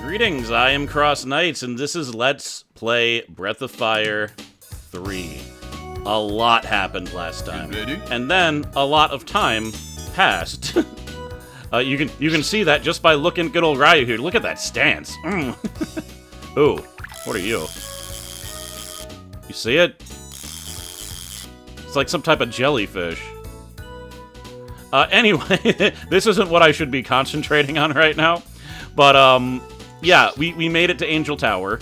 Greetings, I am CrossKnights, and this is Let's Play Breath of Fire 3. A lot happened last time, and then a lot of time passed. You can see that just by looking at good old Ryu here. Look at that stance. Ooh, what are you? You see it? It's like some type of jellyfish. Anyway, this isn't what I should be concentrating on right now. But, yeah, we made it to Angel Tower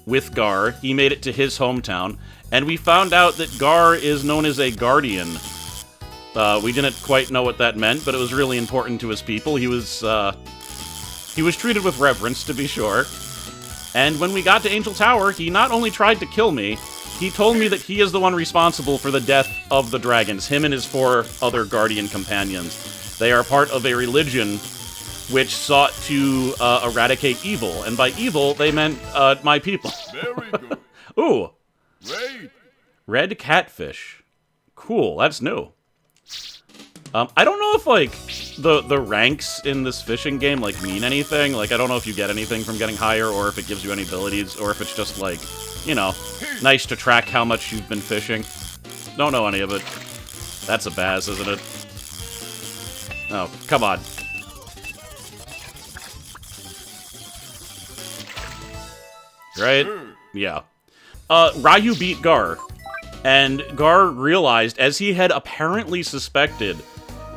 with Gar. He made it to his hometown. And we found out that Gar is known as a guardian. We didn't quite know what that meant, but it was really important to his people. He was treated with reverence, to be sure. And when we got to Angel Tower, he not only tried to kill me, he told me that he is the one responsible for the death of the dragons, him and his 4 other guardian companions. They are part of a religion which sought to eradicate evil, and by evil, they meant my people. Very good. Ooh. Great. Red catfish. Cool, that's new. I don't know if, like, the ranks in this fishing game, like, mean anything. Like, I don't know if you get anything from getting higher, or if it gives you any abilities, or if it's just, like, you know, nice to track how much you've been fishing. Don't know any of it. That's a Baz, isn't it? Oh, come on. Right? Yeah. Ryu beat Gar, and Gar realized, as he had apparently suspected,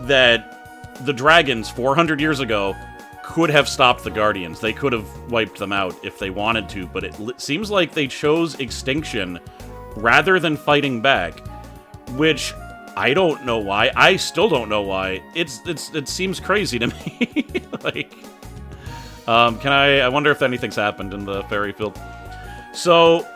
that the dragons 400 years ago could have stopped the Guardians. They could have wiped them out if they wanted to, but it seems like they chose extinction rather than fighting back, which I don't know why. I still don't know why. It seems crazy to me. Like, I wonder if anything's happened in the fairy field. So,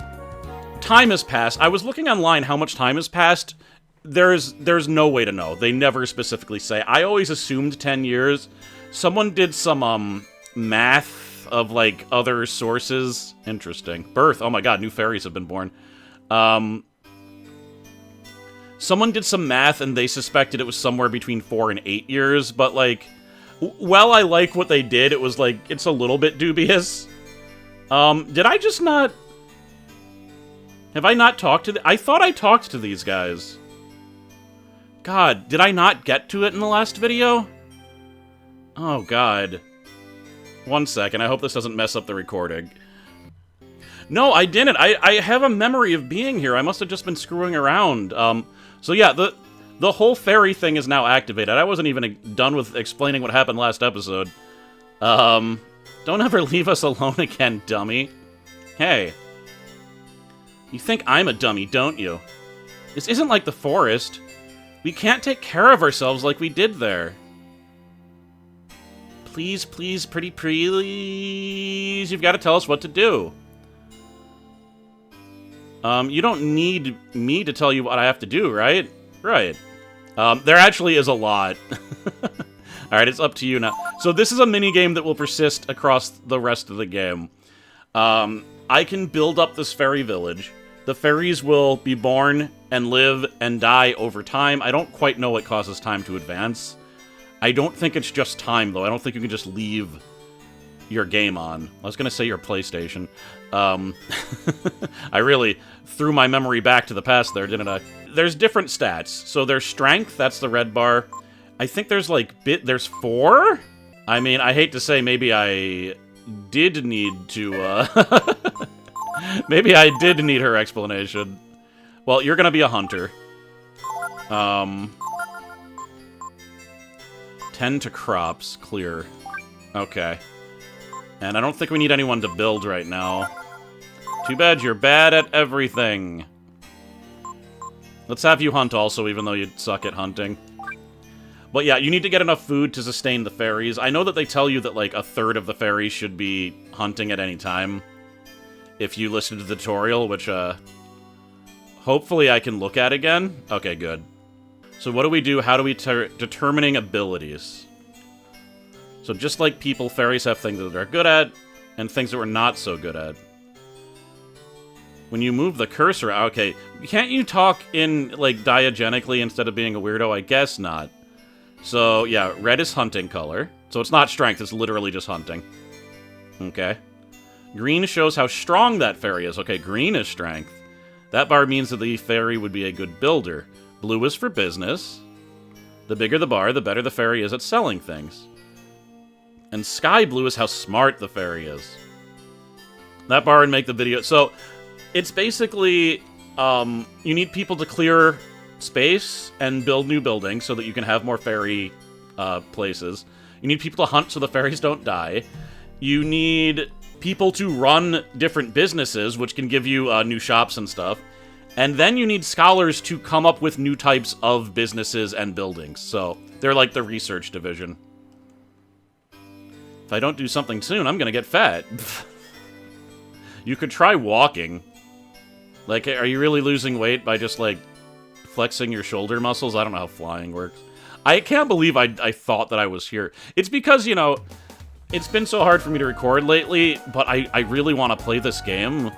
time has passed. I was looking online how much time has passed. There's no way to know. They never specifically say. I always assumed 10 years. Someone did some, math of, like, other sources. Interesting. Birth. Oh my god, new fairies have been born. Someone did some math, and they suspected it was somewhere between 4 and 8 years, but, like, while I like what they did, it was, like, it's a little bit dubious. Did I just not... Have I not talked to I thought I talked to these guys. God, did I not get to it in the last video? Oh, God. 1 second, I hope this doesn't mess up the recording. No, I didn't. I have a memory of being here. I must have just been screwing around. So yeah, the whole fairy thing is now activated. I wasn't even done with explaining what happened last episode. Don't ever leave us alone again, dummy. Hey. You think I'm a dummy, don't you? This isn't like the forest. We can't take care of ourselves like we did there. Please, please, pretty please. You've got to tell us what to do. You don't need me to tell you what I have to do, right? Right. There actually is a lot. Alright, it's up to you now. So this is a minigame that will persist across the rest of the game. I can build up this fairy village. The fairies will be born and live and die over time. I don't quite know what causes time to advance. I don't think it's just time, though. I don't think you can just leave your game on. I was going to say your PlayStation. I really threw my memory back to the past there, didn't I? There's different stats. So there's strength, that's the red bar. I think there's, like, there's 4? I mean, I hate to say maybe I did need to, maybe I did need her explanation. Well, you're gonna be a hunter. 10 to crops, clear. Okay. And I don't think we need anyone to build right now. Too bad you're bad at everything. Let's have you hunt also, even though you suck at hunting. But yeah, you need to get enough food to sustain the fairies. I know that they tell you that, like, 1/3 of the fairies should be hunting at any time. If you listen to the tutorial, which, hopefully I can look at again. Okay, good. So what do we do? How do we determining abilities? So just like people, fairies have things that they're good at, and things that we're not so good at. When you move the cursor, okay, can't you talk in, like, diegetically instead of being a weirdo? I guess not. So, yeah, red is hunting color. So it's not strength, it's literally just hunting. Okay. Green shows how strong that fairy is. Okay, green is strength. That bar means that the fairy would be a good builder. Blue is for business. The bigger the bar, the better the fairy is at selling things. And sky blue is how smart the fairy is. That bar would make the video... So, it's basically... you need people to clear space and build new buildings so that you can have more fairy places. You need people to hunt so the fairies don't die. You need people to run different businesses, which can give you new shops and stuff. And then you need scholars to come up with new types of businesses and buildings. So, they're like the research division. If I don't do something soon, I'm gonna get fat. You could try walking. Like, are you really losing weight by just, like, flexing your shoulder muscles? I don't know how flying works. I can't believe I thought that I was here. It's because, you know, it's been so hard for me to record lately, but I really want to play this game.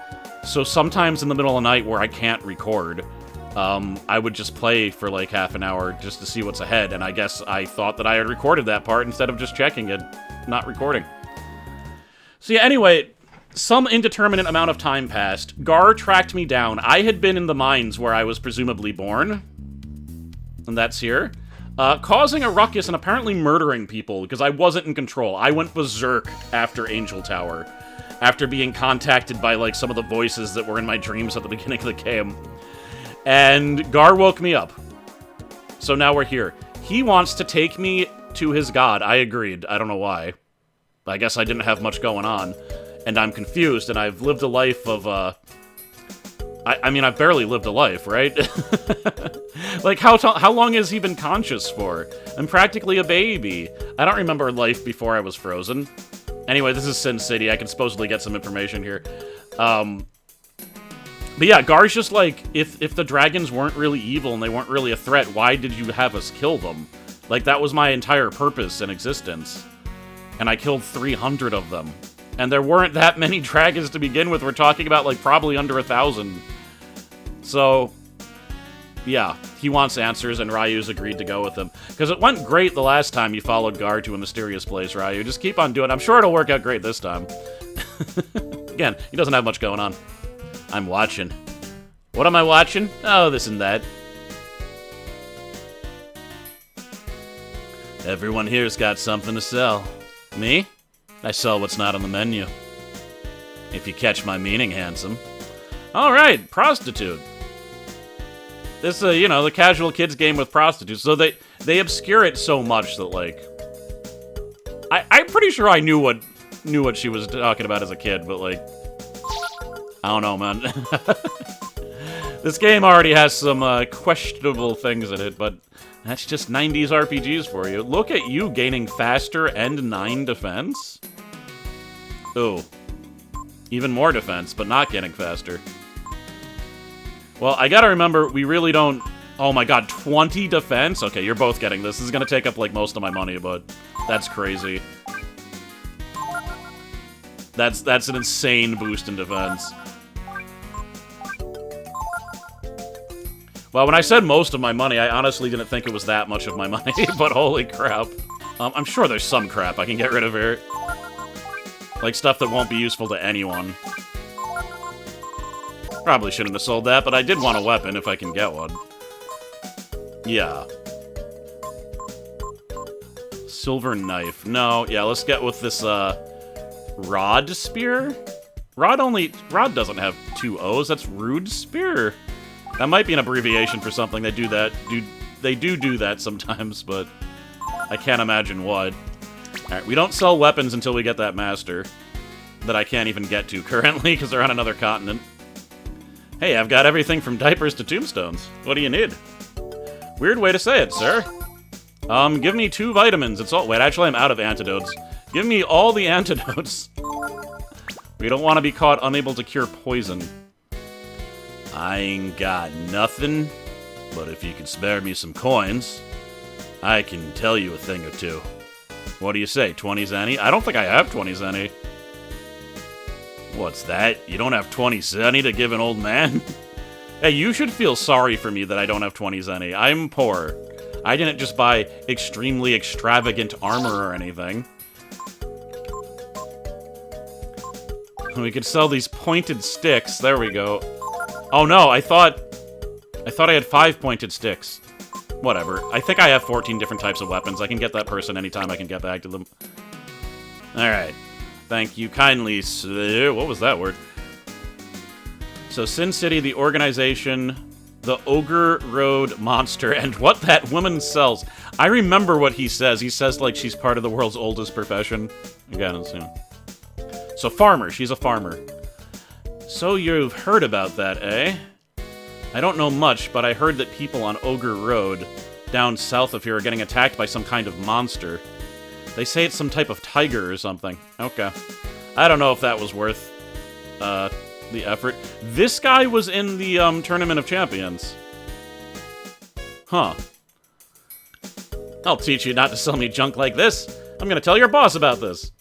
So sometimes in the middle of the night where I can't record, I would just play for, like, half an hour just to see what's ahead, and I guess I thought that I had recorded that part instead of just checking it, not recording. So yeah, anyway... Some indeterminate amount of time passed. Gar tracked me down. I had been in the mines where I was presumably born. And that's here. Causing a ruckus and apparently murdering people because I wasn't in control. I went berserk after Angel Tower. After being contacted by, like, some of the voices that were in my dreams at the beginning of the game. And Gar woke me up. So now we're here. He wants to take me to his god. I agreed. I don't know why. I guess I didn't have much going on. And I'm confused, and I've lived a life of, I mean, I've barely lived a life, right? Like, how long has he been conscious for? I'm practically a baby. I don't remember life before I was frozen. Anyway, this is Sin City. I can supposedly get some information here. But yeah, Gar's just like, if the dragons weren't really evil and they weren't really a threat, why did you have us kill them? Like, that was my entire purpose in existence. And I killed 300 of them. And there weren't that many dragons to begin with. We're talking about, like, probably under 1,000. So, yeah, he wants answers, and Ryu's agreed to go with him. Because it went great the last time you followed Gar to a mysterious place, Ryu. Just keep on doing it. I'm sure it'll work out great this time. Again, he doesn't have much going on. I'm watching. What am I watching? Oh, this and that. Everyone here's got something to sell. Me? I sell what's not on the menu. If you catch my meaning, handsome. Alright, prostitute. This, you know, the casual kids game with prostitutes. So they obscure it so much that, like... I'm pretty sure I knew what she was talking about as a kid, but, like... I don't know, man. This game already has some questionable things in it, but... That's just 90s RPGs for you. Look at you gaining faster and 9 defense. Ooh. Even more defense, but not getting faster. Well, I gotta remember, we really don't... Oh my god, 20 defense? Okay, you're both getting this. This is gonna take up, like, most of my money, but that's crazy. That's an insane boost in defense. Well, when I said most of my money, I honestly didn't think it was that much of my money, but holy crap. I'm sure there's some crap I can get rid of here. Like stuff that won't be useful to anyone. Probably shouldn't have sold that, but I did want a weapon if I can get one. Yeah. Silver knife. No, yeah, let's get with this, Rod Spear? Rod doesn't have 2 O's, that's Rude Spear. That might be an abbreviation for something. They do that. They do that sometimes, but I can't imagine what. Alright, we don't sell weapons until we get that master. That I can't even get to currently, because they're on another continent. Hey, I've got everything from diapers to tombstones. What do you need? Weird way to say it, sir. Give me 2 vitamins. It's all- Wait, actually, I'm out of antidotes. Give me all the antidotes. We don't want to be caught unable to cure poison. I ain't got nothing, but if you can spare me some coins, I can tell you a thing or two. What do you say, 20 zenny? I don't think I have 20 zenny. What's that? You don't have 20 zenny to give an old man? Hey, you should feel sorry for me that I don't have 20 zenny. I'm poor. I didn't just buy extremely extravagant armor or anything. We could sell these pointed sticks. There we go. Oh no, I thought I had 5 pointed sticks. Whatever. I think I have 14 different types of weapons. I can get that person anytime I can get back to them. Alright. Thank you kindly. What was that word? So, Sin City, the organization, the Ogre Road monster, and what that woman sells. I remember what he says. He says, like, she's part of the world's oldest profession. Again, it's, you know. So, farmer. She's a farmer. So, you've heard about that, eh? I don't know much, but I heard that people on Ogre Road, down south of here, are getting attacked by some kind of monster. They say it's some type of tiger or something. Okay. I don't know if that was worth, the effort. This guy was in the, Tournament of Champions. Huh. I'll teach you not to sell me junk like this. I'm gonna tell your boss about this.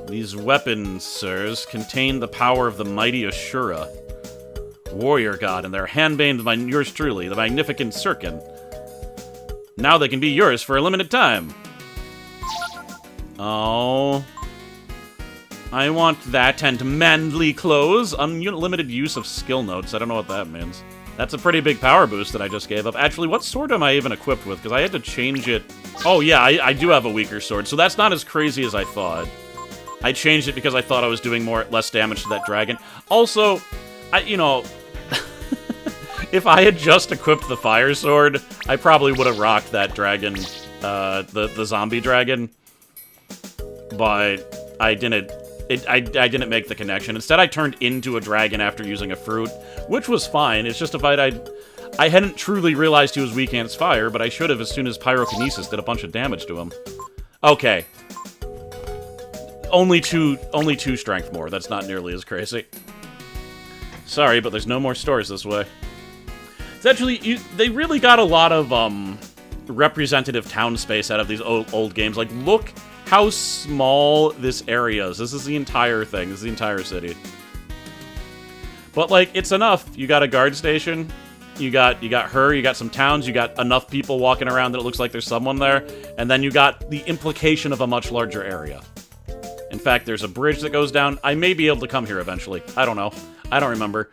These weapons, sirs, contain the power of the mighty Ashura, warrior god, and they're handmade by yours truly, the magnificent Sirkin. Now they can be yours for a limited time. Oh. I want that and manly clothes. Unlimited use of skill notes. I don't know what that means. That's a pretty big power boost that I just gave up. Actually, what sword am I even equipped with? Because I had to change it. Oh, yeah, I do have a weaker sword, so that's not as crazy as I thought. I changed it because I thought I was doing less damage to that dragon. Also, you know, if I had just equipped the fire sword, I probably would have rocked that dragon, the zombie dragon. But I didn't. I didn't make the connection. Instead, I turned into a dragon after using a fruit, which was fine. It's just if I hadn't truly realized he was weak against fire, but I should have as soon as pyrokinesis did a bunch of damage to him. Okay. Only two strength more. That's not nearly as crazy. Sorry, but there's no more stores this way. It's actually, they really got a lot of representative town space out of these old games. Like, look how small this area is. This is the entire thing. This is the entire city. But, like, it's enough. You got a guard station. You got her. You got some towns. You got enough people walking around that it looks like there's someone there. And then you got the implication of a much larger area. In fact, there's a bridge that goes down. I may be able to come here eventually. I don't know. I don't remember.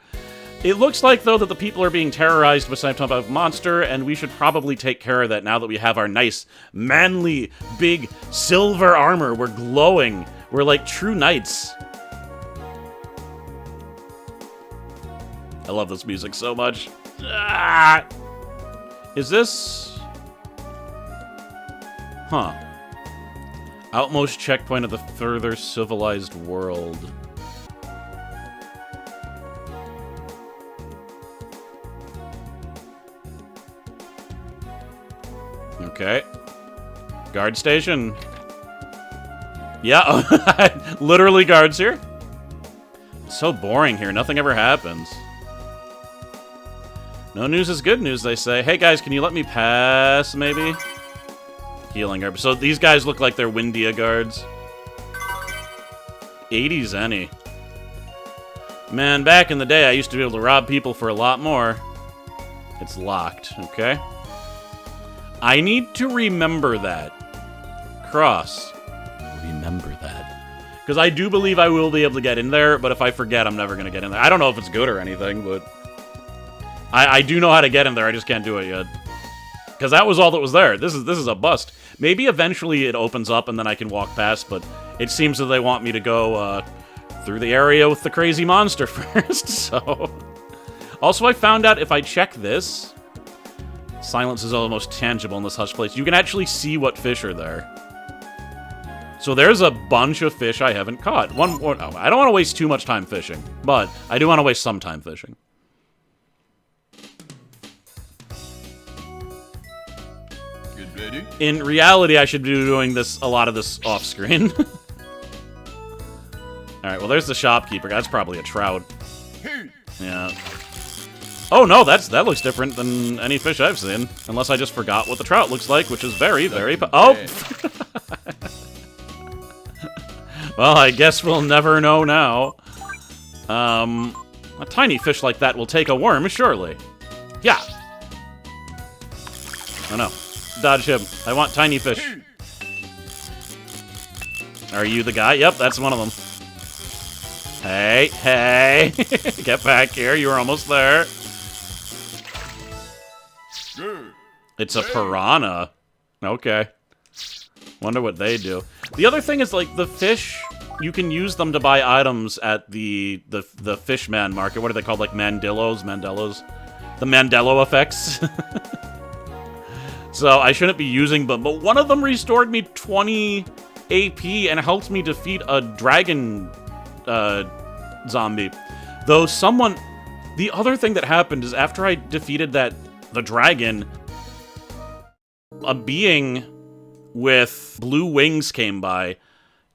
It looks like, though, that the people are being terrorized by some type of monster, and we should probably take care of that now that we have our nice, manly, big, silver armor. We're glowing. We're like true knights. I love this music so much. Ah! Is this... Huh. Outmost checkpoint of the further civilized world. Okay. Guard station. Yeah, literally guards here. It's so boring here. Nothing ever happens. No news is good news, they say. Hey guys, can you let me pass, maybe? Healing herb. So these guys look like they're Windia guards. 80 zenny. Man, back in the day, I used to be able to rob people for a lot more. It's locked, okay? I need to remember that. Cross. Remember that. Because I do believe I will be able to get in there, but if I forget, I'm never going to get in there. I don't know if it's good or anything, but... I do know how to get in there, I just can't do it yet. Because that was all that was there. This is a bust. Maybe eventually it opens up and then I can walk past, but it seems that they want me to go through the area with the crazy monster first, so... Also, I found out if I check this... Silence is almost tangible in this hushed place. You can actually see what fish are there. So there's a bunch of fish I haven't caught. I don't want to waste too much time fishing, but I do want to waste some time fishing. Get ready? In reality, I should be doing a lot of this off-screen. Alright, well, there's the shopkeeper. That's probably a trout. Yeah. Oh, no, that looks different than any fish I've seen. Unless I just forgot what the trout looks like, which is very, very... Oh! Well, I guess we'll never know now. A tiny fish like that will take a worm, surely. Yeah! Oh, no. Dodge him. I want tiny fish. Are you the guy? Yep, that's one of them. Hey, hey. Get back here. You were almost there. It's a piranha. Okay. Wonder what they do. The other thing is, like, the fish, you can use them to buy items at the fishman market. What are they called? Like Mandellos? The Mandela effects. So I shouldn't be using them, but one of them restored me 20 AP and helped me defeat a dragon zombie. Though the other thing that happened is after I defeated the dragon, a being with blue wings came by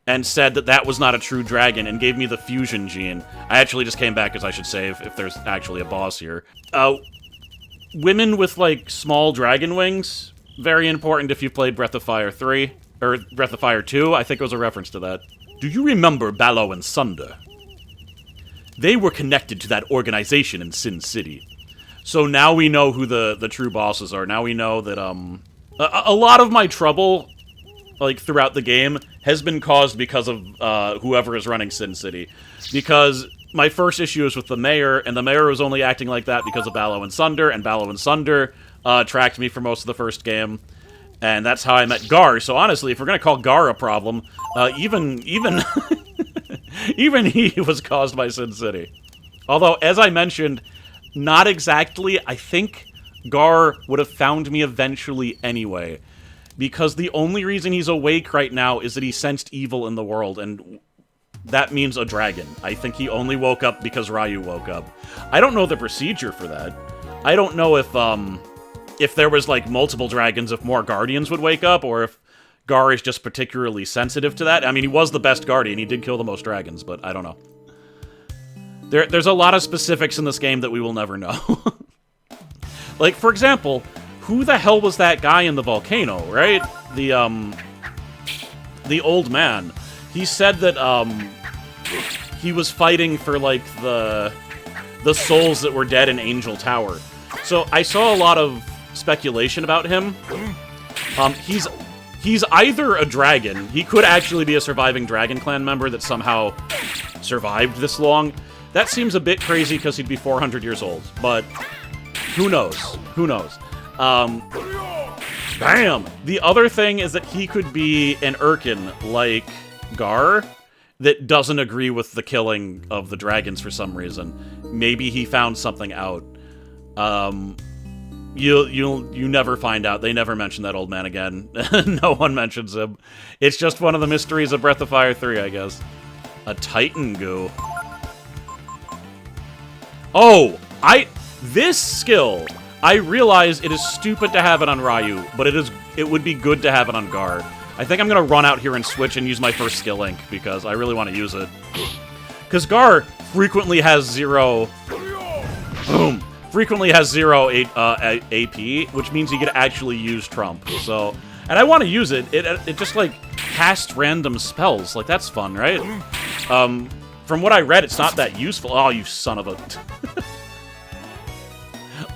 and said that was not a true dragon and gave me the fusion gene. I actually just came back because I should save if there's actually a boss here. Women with, like, small dragon wings, very important if you've played Breath of Fire 3, or Breath of Fire 2, I think it was a reference to that. Do you remember Ballo and Sunder? They were connected to that organization in Sin City. So now we know who the true bosses are. Now we know that, a lot of my trouble, like, throughout the game has been caused because of, whoever is running Sin City. Because my first issue is with the mayor, and the mayor was only acting like that because of Ballo and Sunder, tracked me for most of the first game. And that's how I met Gar. So honestly, if we're gonna call Gar a problem, even even he was caused by Sin City. Although, as I mentioned, not exactly. I think Gar would have found me eventually anyway. Because the only reason he's awake right now is that he sensed evil in the world, and that means a dragon. I think he only woke up because Ryu woke up. I don't know the procedure for that. I don't know if there was, like, multiple dragons, if more guardians would wake up, or if Gar is just particularly sensitive to that. I mean, he was the best guardian. He did kill the most dragons, but I don't know. There's a lot of specifics in this game that we will never know. Like, for example, who the hell was that guy in the volcano, right? The old man. He said that, he was fighting for, like, the souls that were dead in Angel Tower. So, I saw a lot of speculation about him. He's either a dragon. He could actually be a surviving Dragon Clan member that somehow survived this long. That seems a bit crazy because he'd be 400 years old, but who knows? Who knows? Bam! The other thing is that he could be an Urkin, like Gar, that doesn't agree with the killing of the dragons for some reason. Maybe he found something out. You never find out. They never mention that old man again. No one mentions him. It's just one of the mysteries of Breath of Fire 3, I guess. A Titan Goo. Oh! This skill, I realize it is stupid to have it on Ryu, but it would be good to have it on Gar. I think I'm gonna run out here and switch and use my first skill link, because I really want to use it. Because Gar frequently has zero... Boom! Frequently has zero AP, which means you could actually use Trump. So, and I want to use it. It just, like, casts random spells. Like, that's fun, right? From what I read, it's not that useful. Oh, you son of a...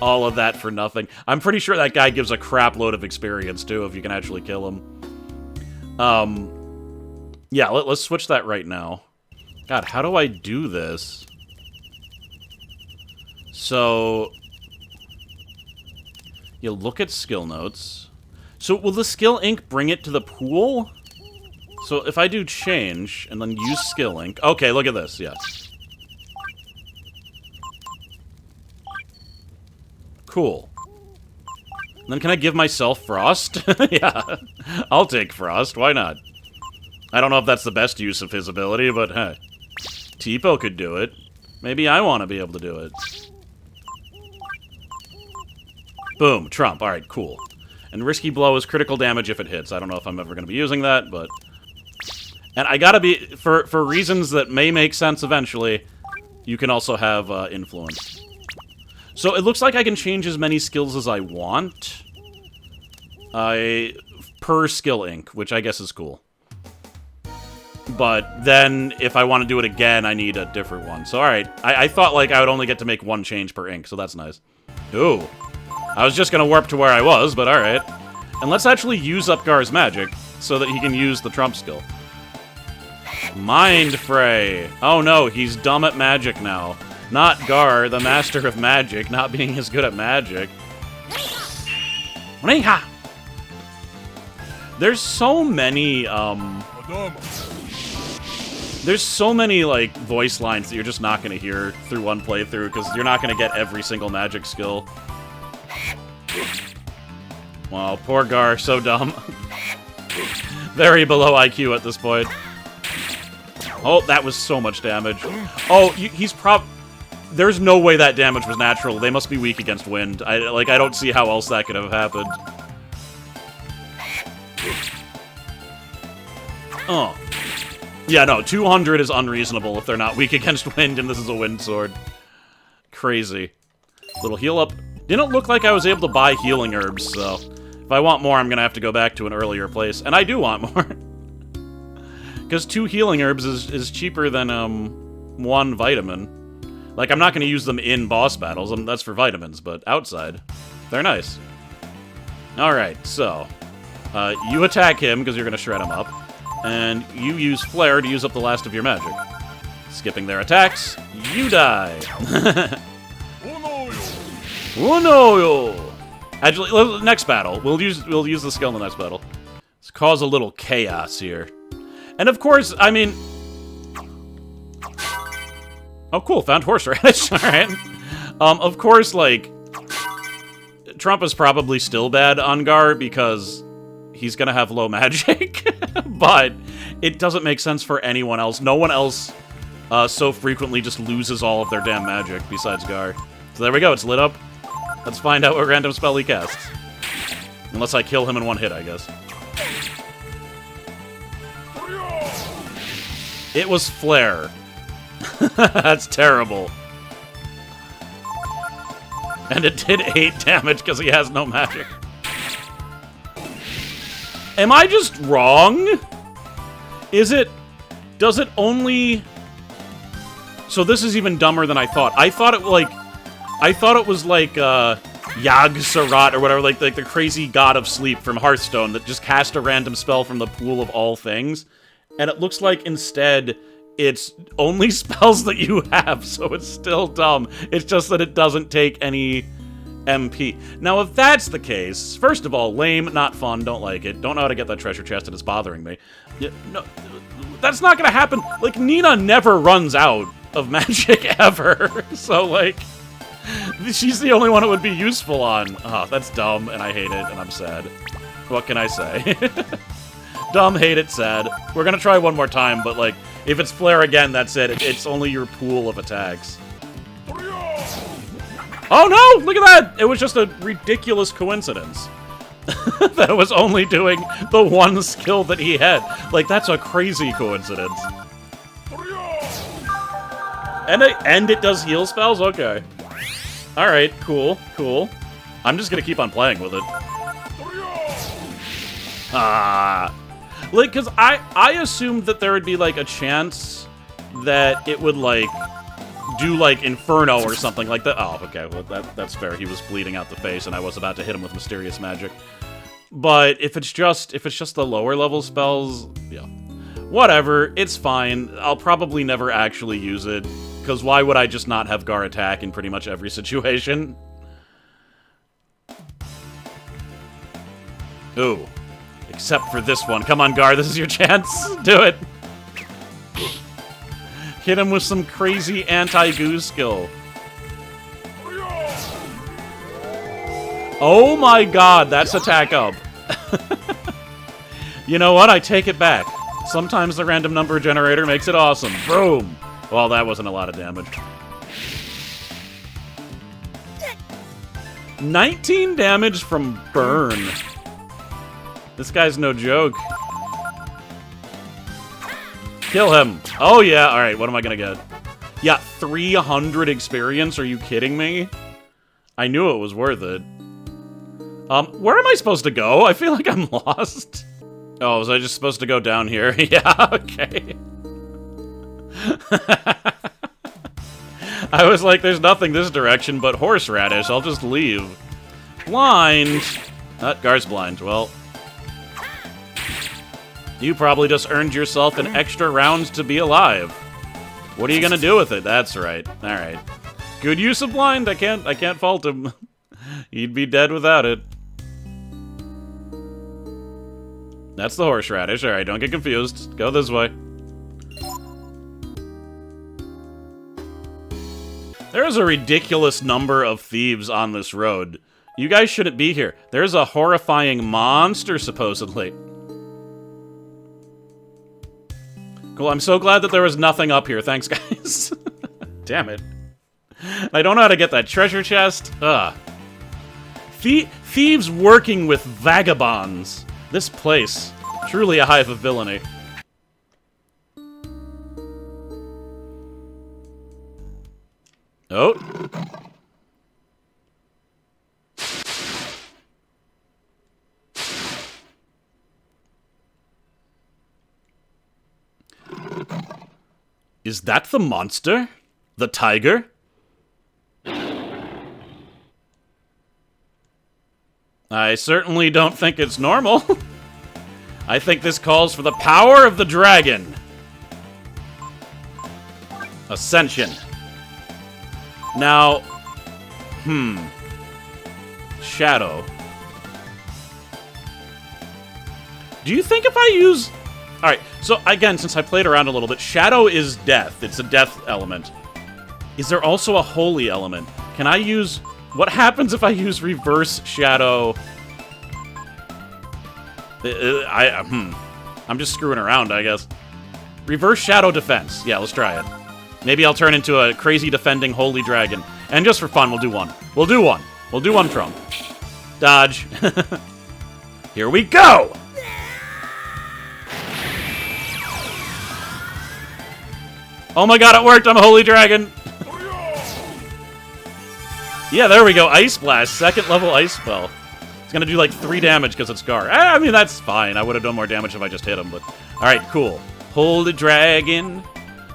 All of that for nothing. I'm pretty sure that guy gives a crap load of experience, too, if you can actually kill him. Yeah, let's switch that right now. God, how do I do this? So, you look at skill notes. So, will the skill ink bring it to the pool? So, if I do change, and then use skill ink... Okay, look at this, yeah. Cool. And then can I give myself Frost? Yeah, I'll take Frost, why not? I don't know if that's the best use of his ability, but hey. Tipo could do it. Maybe I want to be able to do it. Boom, Trump, alright, cool. And Risky Blow is critical damage if it hits. I don't know if I'm ever going to be using that, but... And I gotta be... For reasons that may make sense eventually, you can also have Influence. So it looks like I can change as many skills as I want. Per skill ink, which I guess is cool. But then, if I want to do it again, I need a different one. So, alright. I thought, like, I would only get to make one change per ink, so that's nice. Ooh. I was just gonna warp to where I was, but alright. And let's actually use up Gar's magic, so that he can use the Trump skill. Mind Fray. Oh no, he's dumb at magic now. Not Gar, the master of magic, not being as good at magic. There's so many, there's so many, like, voice lines that you're just not gonna hear through one playthrough, because you're not gonna get every single magic skill. Wow, poor Gar, so dumb. Very below IQ at this point. Oh, that was so much damage. Oh, he's there's no way that damage was natural. They must be weak against wind. I don't see how else that could have happened. Oh. Yeah, no, 200 is unreasonable if they're not weak against wind, and this is a wind sword. Crazy. Little heal up. Didn't look like I was able to buy healing herbs, so... If I want more, I'm gonna have to go back to an earlier place. And I do want more. Because 2 healing herbs is cheaper than, 1 vitamin. Like, I'm not gonna use them in boss battles, that's for vitamins, but outside, they're nice. Alright, so... you attack him, because you're gonna shred him up. And you use Flare to use up the last of your magic. Skipping their attacks, you die! Oh no! Actually, next battle. We'll use the skill in the next battle. Let's cause a little chaos here. And of course, I mean... Oh, cool. Found horseradish. Alright. Of course, like... Trump is probably still bad on Gar because he's gonna have low magic. But it doesn't make sense for anyone else. No one else so frequently just loses all of their damn magic besides Gar. So there we go. It's lit up. Let's find out what random spell he casts. Unless I kill him in one hit, I guess. It was Flare. That's terrible. And it did 8 damage because he has no magic. Am I just wrong? Does it only... So this is even dumber than I thought. I thought it was like Yag Sarat or whatever, like the crazy god of sleep from Hearthstone that just cast a random spell from the pool of all things. And it looks like instead it's only spells that you have, so it's still dumb. It's just that it doesn't take any MP. Now, if that's the case, first of all, lame, not fun, don't like it. Don't know how to get that treasure chest, and it's bothering me. Yeah, no, that's not gonna happen. Like, Nina never runs out of magic ever. So, like... She's the only one it would be useful on. Oh, that's dumb, and I hate it, and I'm sad. What can I say? Dumb, hate it, sad. We're gonna try one more time, but, like, if it's Flare again, that's it. It's only your pool of attacks. Oh no! Look at that! It was just a ridiculous coincidence. That it was only doing the one skill that he had. Like, that's a crazy coincidence. And it does heal spells? Okay. Alright, cool, cool. I'm just gonna keep on playing with it. Like, because I assumed that there would be, like, a chance that it would, like, do, like, Inferno or something like that. Oh, okay, well, that's fair. He was bleeding out the face, and I was about to hit him with Mysterious Magic. But if it's just the lower level spells, yeah. Whatever, it's fine. I'll probably never actually use it. Because why would I just not have Gar attack in pretty much every situation? Ooh. Except for this one. Come on, Gar, this is your chance. Do it. Hit him with some crazy anti-goo skill. Oh my god, that's attack up. You know what? I take it back. Sometimes the random number generator makes it awesome. Boom! Well, that wasn't a lot of damage. 19 damage from burn. This guy's no joke. Kill him. Oh, yeah. All right, what am I going to get? Yeah, 300 experience. Are you kidding me? I knew it was worth it. Where am I supposed to go? I feel like I'm lost. Oh, was I just supposed to go down here? Yeah, okay. I was like, there's nothing this direction but horseradish. I'll just leave. Blind. Gar's blind. Well. You probably just earned yourself an extra round to be alive. What are you gonna do with it? That's right. Alright. Good use of blind. I can't fault him. He'd be dead without it. That's the horseradish. Alright, don't get confused. Go this way. There is a ridiculous number of thieves on this road. You guys shouldn't be here. There's a horrifying monster, supposedly. Cool, I'm so glad that there was nothing up here. Thanks, guys. Damn it. I don't know how to get that treasure chest. Ugh. Thieves working with vagabonds. This place. Truly a hive of villainy. Oh. Is that the monster? The tiger? I certainly don't think it's normal. I think this calls for the power of the dragon. Ascension. Now, Shadow. Do you think if I use... Alright, so again, since I played around a little bit, Shadow is death. It's a death element. Is there also a holy element? Can I use... What happens if I use Reverse Shadow? I'm just screwing around, I guess. Reverse Shadow Defense. Yeah, let's try it. Maybe I'll turn into a crazy defending holy dragon. And just for fun, we'll do one. We'll do one. We'll do one Trump. Dodge. Here we go! Oh my god, it worked! I'm a holy dragon! Yeah, there we go. Ice Blast. Second level ice spell. It's gonna do like 3 damage because it's Gar. I mean, that's fine. I would have done more damage if I just hit him, but... Alright, cool. Holy dragon.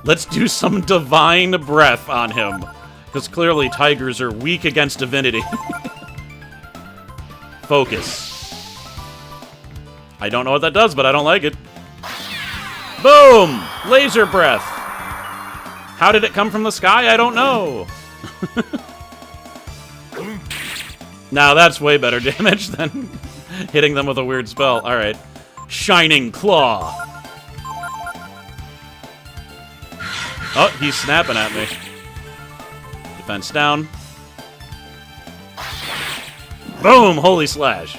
Let's do some divine breath on him. Because clearly tigers are weak against divinity. Focus. I don't know what that does, but I don't like it. Boom! Laser breath. How did it come from the sky? I don't know. Now that's way better damage than hitting them with a weird spell. Alright. Shining Claw. Oh, he's snapping at me. Defense down. Boom! Holy Slash.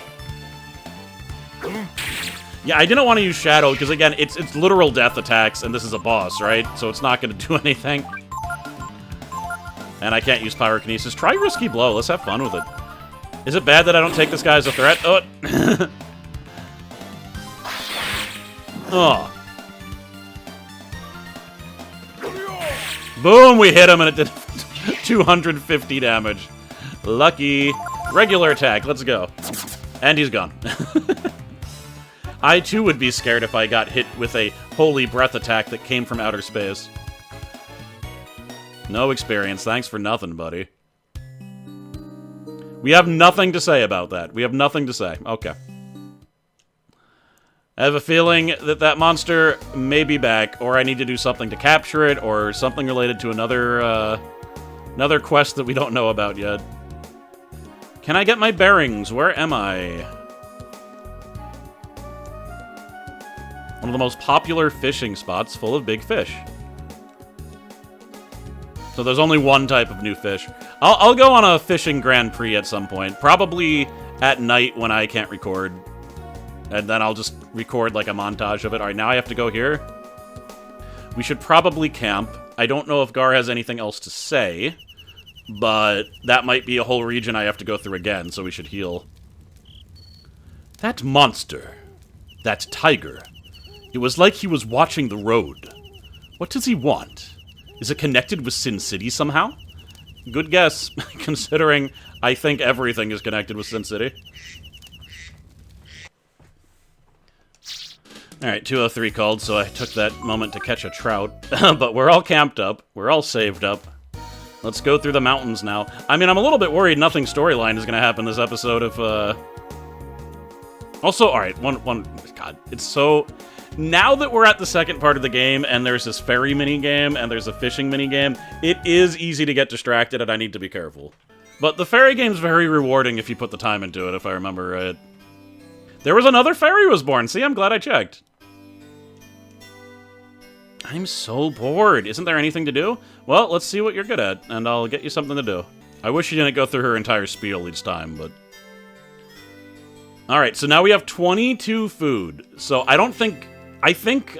Yeah, I didn't want to use Shadow, because again, it's literal death attacks, and this is a boss, right? So it's not going to do anything. And I can't use Pyrokinesis. Try Risky Blow. Let's have fun with it. Is it bad that I don't take this guy as a threat? Oh. Oh. Boom! We hit him, and it did 250 damage. Lucky. Regular attack. Let's go. And he's gone. I, too, would be scared if I got hit with a holy breath attack that came from outer space. No experience. Thanks for nothing, buddy. We have nothing to say about that. We have nothing to say. Okay. I have a feeling that that monster may be back, or I need to do something to capture it, or something related to another, another quest that we don't know about yet. Can I get my bearings? Where am I? One of the most popular fishing spots full of big fish. So there's only one type of new fish. I'll go on a fishing Grand Prix at some point. Probably at night when I can't record. And then I'll just record like a montage of it. Alright, now I have to go here. We should probably camp. I don't know if Gar has anything else to say. But that might be a whole region I have to go through again, so we should heal. That monster. That tiger. It was like he was watching the road. What does he want? Is it connected with Sin City somehow? Good guess, considering I think everything is connected with Sin City. Alright, 203 called, so I took that moment to catch a trout. But we're all camped up. We're all saved up. Let's go through the mountains now. I mean, I'm a little bit worried nothing storyline is going to happen this episode if, Also, alright, one... God, it's so... Now that we're at the second part of the game, and there's this ferry mini-game, and there's a fishing mini-game, it is easy to get distracted, and I need to be careful. But the ferry game's very rewarding if you put the time into it, if I remember right. There was another ferry was born. See, I'm glad I checked. I'm so bored. Isn't there anything to do? Well, let's see what you're good at, and I'll get you something to do. I wish you didn't go through her entire spiel each time, but... Alright, so now we have 22 food. So I don't think... I think,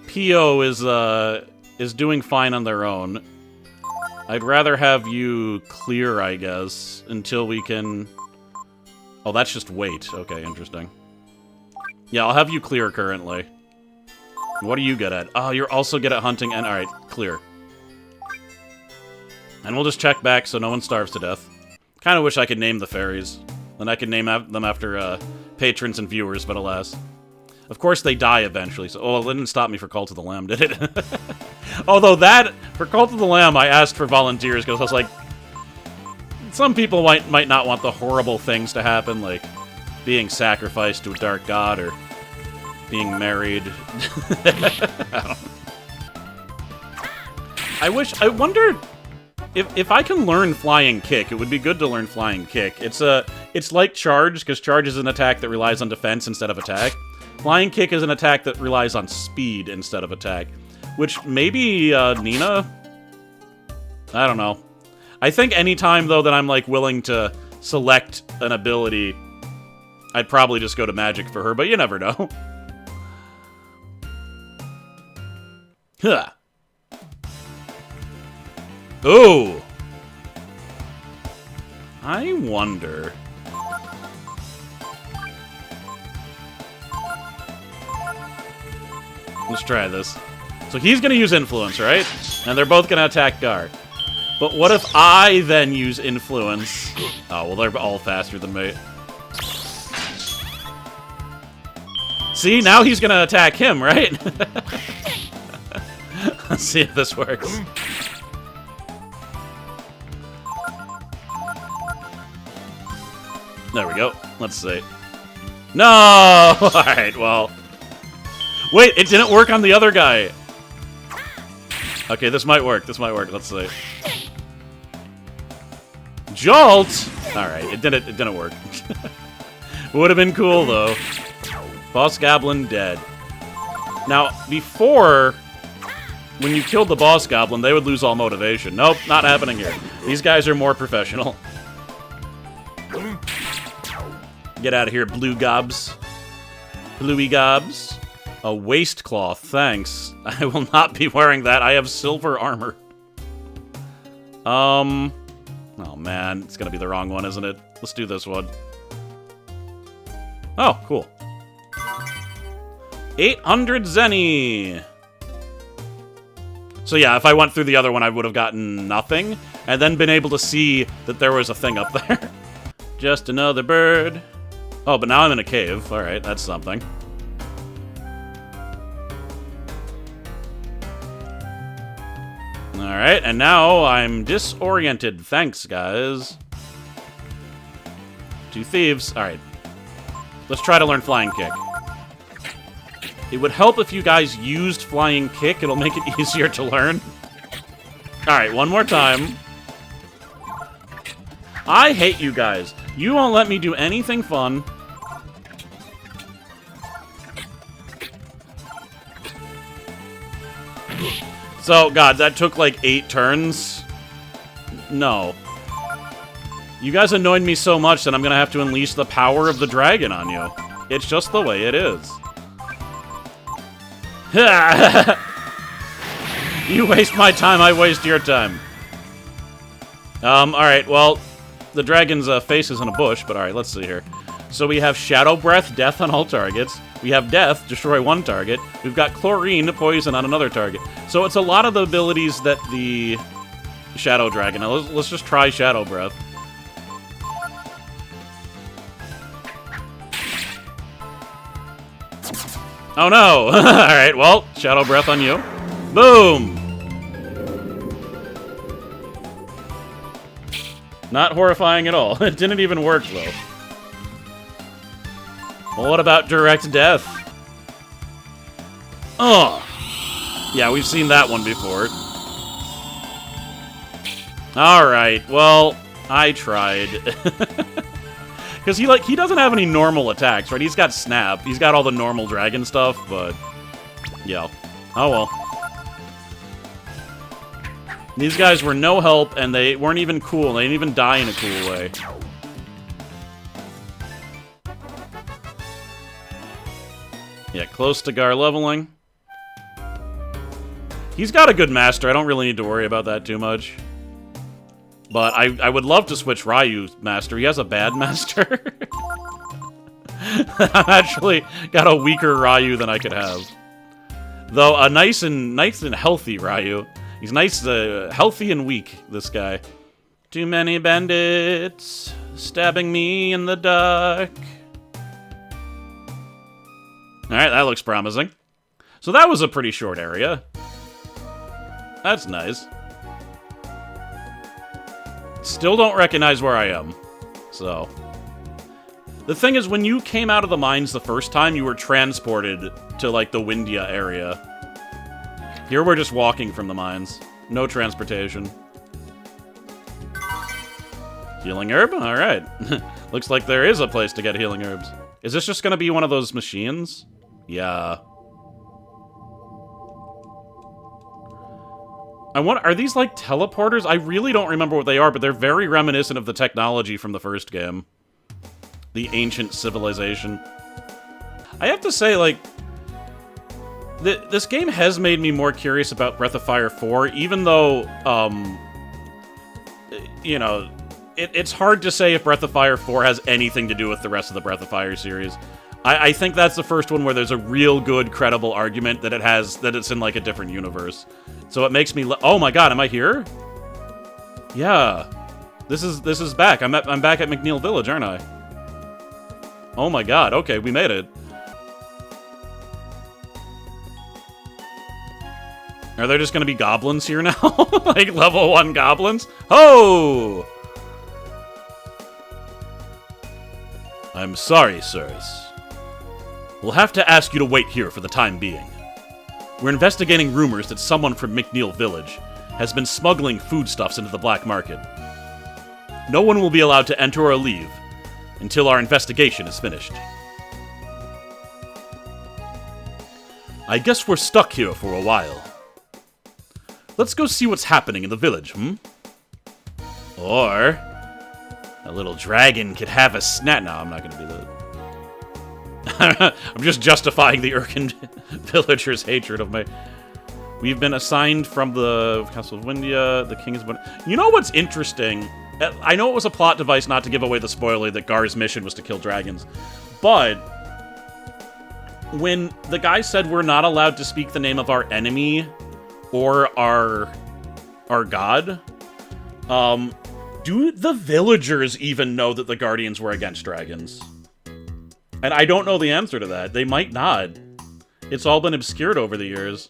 Pio is doing fine on their own. I'd rather have you clear, I guess, until we can... Oh, that's just wait. Okay, interesting. Yeah, I'll have you clear currently. What are you good at? Oh, you're also good at hunting and... Alright, clear. And we'll just check back so no one starves to death. Kind of wish I could name the fairies. Then I could name them after, patrons and viewers, but alas. Of course they die eventually, so... Oh, it didn't stop me for Cult of the Lamb, did it? Although that... For Cult of the Lamb, I asked for volunteers, because I was like... Some people might not want the horrible things to happen, like being sacrificed to a dark god, or being married. I wonder if I can learn Flying Kick. It would be good to learn Flying Kick. It's like Charge, because Charge is an attack that relies on defense instead of attack. Flying Kick is an attack that relies on speed instead of attack, which maybe Nina. I don't know. I think any time though that I'm like willing to select an ability, I'd probably just go to magic for her, but you never know. Huh. Ooh. I wonder. Let's try this. So he's gonna use Influence, right? And they're both gonna attack Gar. But what if I then use Influence? Oh, well, they're all faster than me. See, now he's gonna attack him, right? Let's see if this works. There we go. Let's see. No! Alright, well. Wait, it didn't work on the other guy. Okay, this might work. This might work. Let's see. Jolt! Alright, it didn't work. Would have been cool, though. Boss Goblin dead. Now, before, when you killed the Boss Goblin, they would lose all motivation. Nope, not happening here. These guys are more professional. Get out of here, blue gobs. Bluey gobs. A waistcloth, thanks. I will not be wearing that. I have silver armor. Oh man, it's gonna be the wrong one, isn't it? Let's do this one. Oh, cool. 800 Zenny! So yeah, if I went through the other one, I would have gotten nothing, and then been able to see that there was a thing up there. Just another bird. Oh, but now I'm in a cave. Alright, that's something. Alright, and now I'm disoriented. Thanks, guys. 2 thieves. Alright. Let's try to learn Flying Kick. It would help if you guys used Flying Kick. It'll make it easier to learn. Alright, one more time. I hate you guys. You won't let me do anything fun. So, God, that took like 8 turns. No. You guys annoyed me so much that I'm gonna have to unleash the power of the dragon on you. It's just the way it is. You waste my time, I waste your time. Alright, well, the dragon's face is in a bush, but alright, let's see here. So we have Shadow Breath, death on all targets. We have Death, destroy 1 target. We've got Chlorine, poison on another target. So it's a lot of the abilities that the Shadow Dragon... Now, let's just try Shadow Breath. Oh no! Alright, well, Shadow Breath on you. Boom! Not horrifying at all. It didn't even work, though. Well, what about direct death? Oh. Yeah, we've seen that one before. Alright, well, I tried. Because he doesn't have any normal attacks, right? He's got Snap. He's got all the normal dragon stuff, but... yeah. Oh well. These guys were no help, and they weren't even cool. They didn't even die in a cool way. Yeah, close to Gar leveling. He's got a good master. I don't really need to worry about that too much. But I would love to switch Ryu's master. He has a bad master. I've actually got a weaker Ryu than I could have. Though a nice and healthy Ryu. He's nice, healthy and weak, this guy. Too many bandits stabbing me in the dark. Alright, that looks promising. So that was a pretty short area. That's nice. Still don't recognize where I am. So. The thing is, when you came out of the mines the first time, you were transported to, like, the Windia area. Here we're just walking from the mines. No transportation. Healing herb? Alright. Looks like there is a place to get healing herbs. Is this just gonna be one of those machines? Yeah. I wonder, are these like teleporters? I really don't remember what they are, but they're very reminiscent of the technology from the first game. The ancient civilization. I have to say, like, this game has made me more curious about Breath of Fire 4, even though, you know, it's hard to say if Breath of Fire 4 has anything to do with the rest of the Breath of Fire series. I think that's the first one where there's a real good, credible argument that it's in, like, a different universe. So it makes me... oh my god, am I here? Yeah. This is back. I'm back at McNeil Village, aren't I? Oh my god, okay, we made it. Are there just gonna be goblins here now? Like, level 1 goblins? Oh! I'm sorry, sirs. We'll have to ask you to wait here for the time being. We're investigating rumors that someone from McNeil Village has been smuggling foodstuffs into the black market. No one will be allowed to enter or leave until our investigation is finished. I guess we're stuck here for a while. Let's go see what's happening in the village, Or a little dragon could have a snack. No, I'm not going to do that. I'm just justifying the Urkin villagers' hatred of me. We've been assigned from the Castle of Windia. The king has been... You know what's interesting? I know it was a plot device not to give away the spoiler that Gar's mission was to kill dragons. But when the guy said we're not allowed to speak the name of our enemy or our god, do the villagers even know that the Guardians were against dragons? And I don't know the answer to that. They might not. It's all been obscured over the years.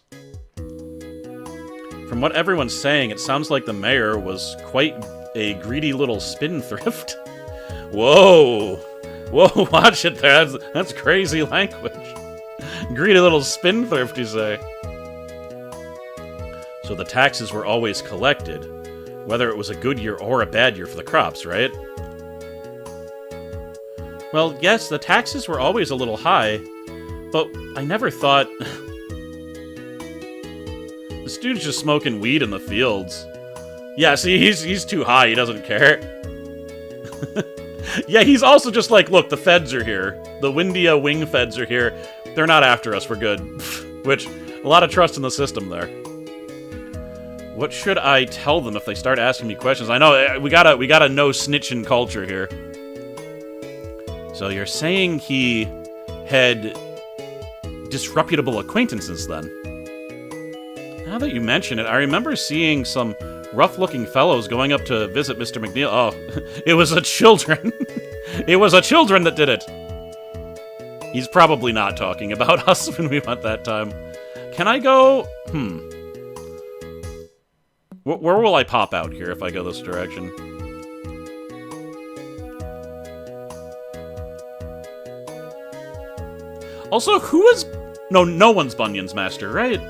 From what everyone's saying, it sounds like the mayor was quite a greedy little spendthrift. Whoa! Whoa, watch it there. That's crazy language. Greedy little spendthrift, you say. So the taxes were always collected, whether it was a good year or a bad year for the crops, right? Well, yes, the taxes were always a little high, but I never thought... This dude's just smoking weed in the fields. Yeah, see, he's too high, he doesn't care. Yeah, he's also just like, look, the feds are here. The Windia wing feds are here. They're not after us, we're good. Which, a lot of trust in the system there. What should I tell them if they start asking me questions? I know, we got a no snitching culture here. So you're saying he had disreputable acquaintances, then? Now that you mention it, I remember seeing some rough-looking fellows going up to visit Mr. McNeil. Oh, it was a children. It was a children that did it. He's probably not talking about us when we went that time. Can I go... Where will I pop out here if I go this direction? Also, who is... No one's Bunyan's master, right?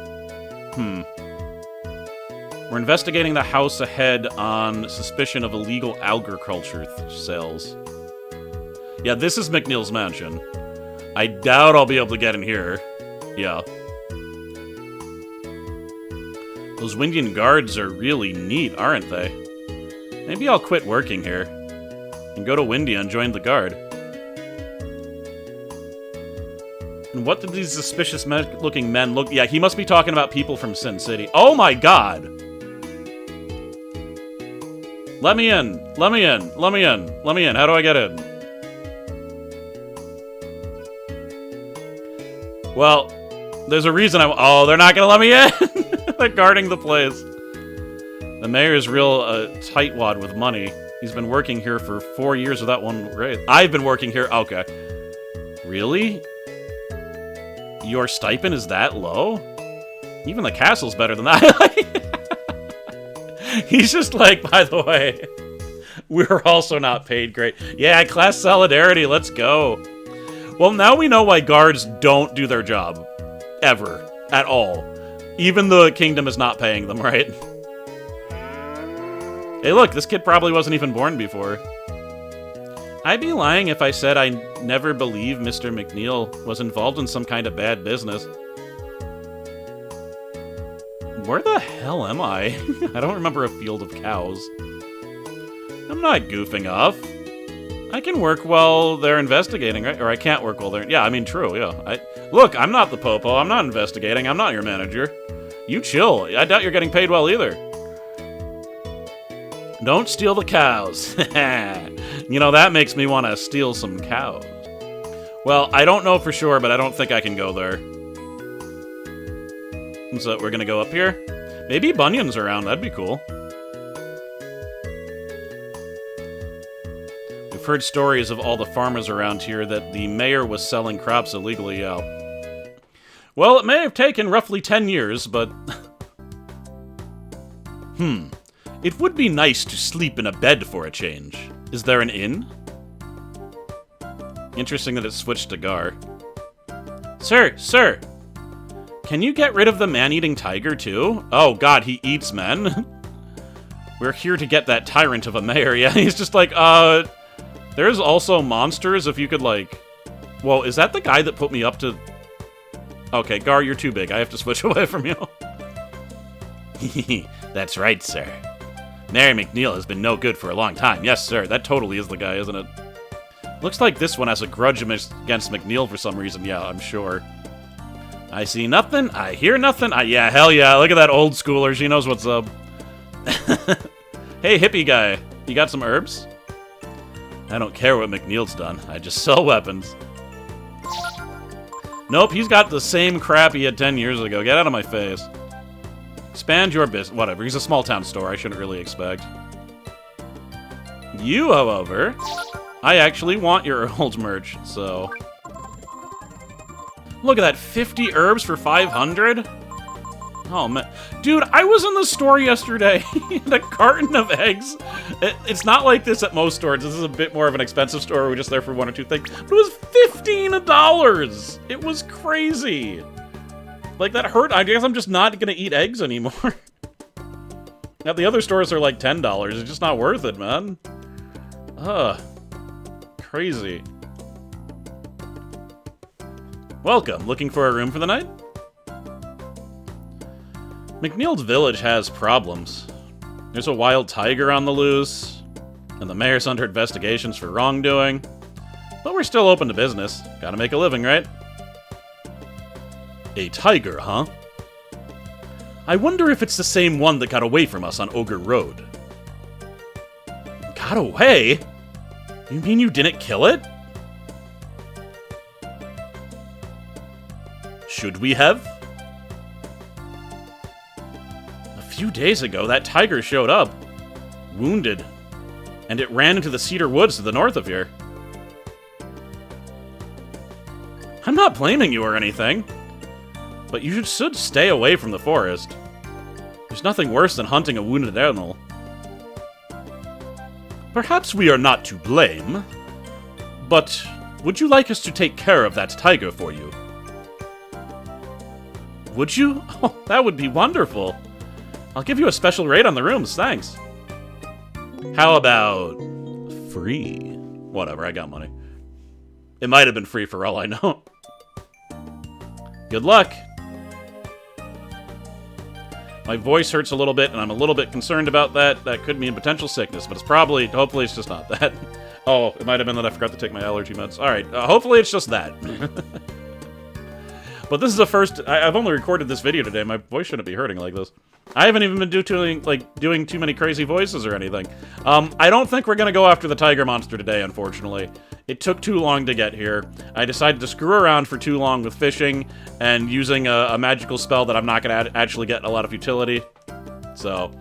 We're investigating the house ahead on suspicion of illegal agriculture sales. Yeah, this is McNeil's mansion. I doubt I'll be able to get in here. Yeah. Those Windian guards are really neat, aren't they? Maybe I'll quit working here and go to Windia and join the guard. And what did these suspicious-looking men look... Yeah, he must be talking about people from Sin City. Oh my god! Let me in! Let me in! Let me in! Let me in! How do I get in? Well, there's a reason I'm... Oh, they're not gonna let me in! They're guarding the place. The mayor's real tightwad with money. He's been working here for 4 years without one raise. I've been working here... Okay. Really? Your stipend is that low? Even the castle's better than that. He's just like, by the way, we're also not paid great. Yeah, class solidarity, let's go. Well, now we know why guards don't do their job. Ever. At all. Even the kingdom is not paying them, right? Hey, look, this kid probably wasn't even born before. I'd be lying if I said I never believed Mr. McNeil was involved in some kind of bad business. Where the hell am I? I don't remember a field of cows. I'm not goofing off. I can work while they're investigating, right? Or I can't work while they're... Yeah, I mean, true, yeah. Look, I'm not the popo. I'm not investigating. I'm not your manager. You chill. I doubt you're getting paid well either. Don't steal the cows. You know, that makes me want to steal some cows. Well, I don't know for sure, but I don't think I can go there. So we're gonna go up here. Maybe Bunyan's around, that'd be cool. We've heard stories of all the farmers around here that the mayor was selling crops illegally, yeah. Well, it may have taken roughly 10 years, but... It would be nice to sleep in a bed for a change. Is there an inn? Interesting that it switched to Gar. Sir! Can you get rid of the man-eating tiger, too? Oh, God, he eats men. We're here to get that tyrant of a mayor. Yeah, he's just like, there's also monsters, if you could, like... Whoa, is that the guy that put me up to... Okay, Gar, you're too big. I have to switch away from you. That's right, sir. Mayor McNeil has been no good for a long time. Yes, sir. That totally is the guy, isn't it? Looks like this one has a grudge against McNeil for some reason. Yeah, I'm sure. I see nothing. I hear nothing. Yeah, hell yeah. Look at that old schooler. She knows what's up. Hey, hippie guy. You got some herbs? I don't care what McNeil's done. I just sell weapons. Nope, he's got the same crap he had 10 years ago. Get out of my face. Expand your business. Whatever. He's a small town store. I shouldn't really expect. You, however, I actually want your old merch, so... Look at that, 50 herbs for 500? Oh, man. Dude, I was in the store yesterday. A carton of eggs. It's not like this at most stores. This is a bit more of an expensive store. We're just there for one or two things. But it was $15. It was crazy. Like, that hurt. I guess I'm just not going to eat eggs anymore. Now, the other stores are like $10. It's just not worth it, man. Ugh. Crazy. Welcome. Looking for a room for the night? McNeil's village has problems. There's a wild tiger on the loose, and the mayor's under investigations for wrongdoing. But we're still open to business. Gotta make a living, right? A tiger, huh? I wonder if it's the same one that got away from us on Ogre Road. Got away? You mean you didn't kill it? Should we have? A few days ago, that tiger showed up, wounded, and it ran into the cedar woods to the north of here. I'm not blaming you or anything, but you should stay away from the forest. There's nothing worse than hunting a wounded animal. Perhaps we are not to blame, but would you like us to take care of that tiger for you? Would you? Oh, that would be wonderful. I'll give you a special rate on the rooms, thanks. How about free? Whatever, I got money. It might have been free for all I know. Good luck. My voice hurts a little bit, and I'm a little bit concerned about that. That could mean potential sickness, but it's probably, hopefully it's just not that. Oh, it might have been that I forgot to take my allergy meds. Alright, hopefully it's just that. But this is the first, I've only recorded this video today, my voice shouldn't be hurting like this. I haven't even been doing too many crazy voices or anything. I don't think we're gonna go after the tiger monster today, unfortunately. It took too long to get here. I decided to screw around for too long with fishing and using a magical spell that I'm not gonna actually get a lot of utility. So.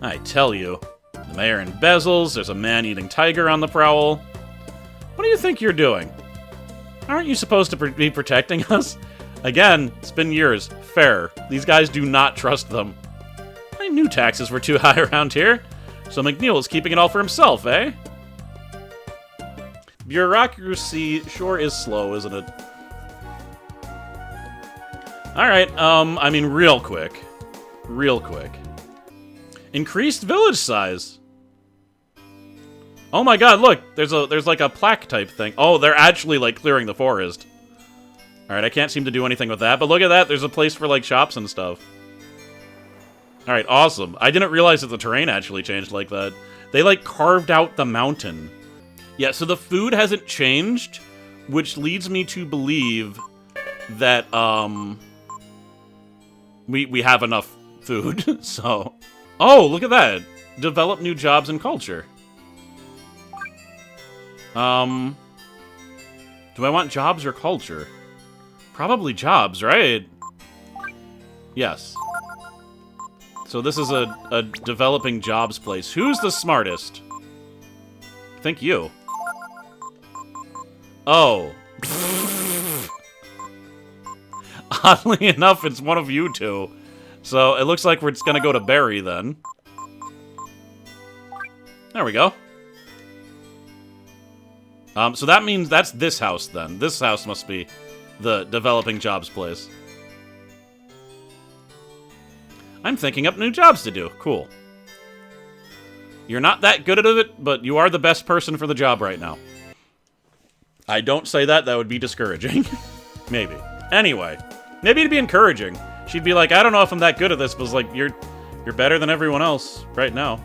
I tell you. The mayor embezzles, there's a man-eating tiger on the prowl. What do you think you're doing? Aren't you supposed to be protecting us? Again, it's been years. Fair. These guys do not trust them. I knew taxes were too high around here. So McNeil is keeping it all for himself, eh? Bureaucracy sure is slow, isn't it? Alright, I mean, real quick. Real quick. Increased village size. Oh my god, look! There's like a plaque type thing. Oh, they're actually, like, clearing the forest. Alright, I can't seem to do anything with that, but look at that, there's a place for, like, shops and stuff. Alright, awesome. I didn't realize that the terrain actually changed like that. They, like, carved out the mountain. Yeah, so the food hasn't changed, which leads me to believe that, we have enough food, so... Oh, look at that! Develop new jobs and culture. Do I want jobs or culture? Probably jobs, right? Yes. So this is a developing jobs place. Who's the smartest? I think you. Oh. Oddly enough, it's one of you two. So it looks like we're just gonna go to Barry then. There we go. So that means that's this house, then. This house must be the developing jobs place. I'm thinking up new jobs to do. Cool. You're not that good at it, but you are the best person for the job right now. I don't say that. That would be discouraging. Maybe. Anyway. Maybe it'd be encouraging. She'd be like, I don't know if I'm that good at this, but it's like, you're better than everyone else right now.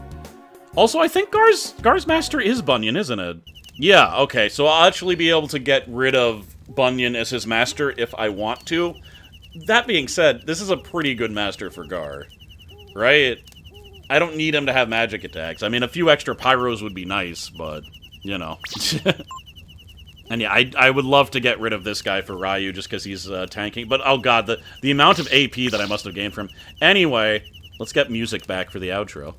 Also, I think Gar's master is Bunyan, isn't it? Yeah, okay, so I'll actually be able to get rid of Bunyan as his master if I want to. That being said, this is a pretty good master for Gar, right? I don't need him to have magic attacks. I mean, a few extra pyros would be nice, but, you know. And yeah, I would love to get rid of this guy for Ryu just because he's tanking. But, oh god, the amount of AP that I must have gained from him. Anyway, let's get music back for the outro.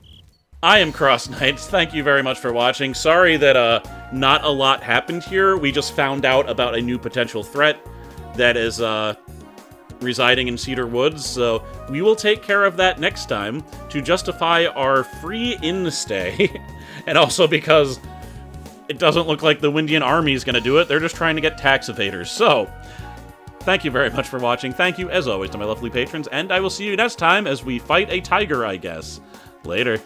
I am CrossKnights. Thank you very much for watching. Sorry that not a lot happened here. We just found out about a new potential threat that is residing in Cedar Woods, so we will take care of that next time to justify our free in-stay. And also because it doesn't look like the Windian army is going to do it. They're just trying to get tax evaders. So, thank you very much for watching. Thank you, as always, to my lovely patrons, and I will see you next time as we fight a tiger, I guess. Later.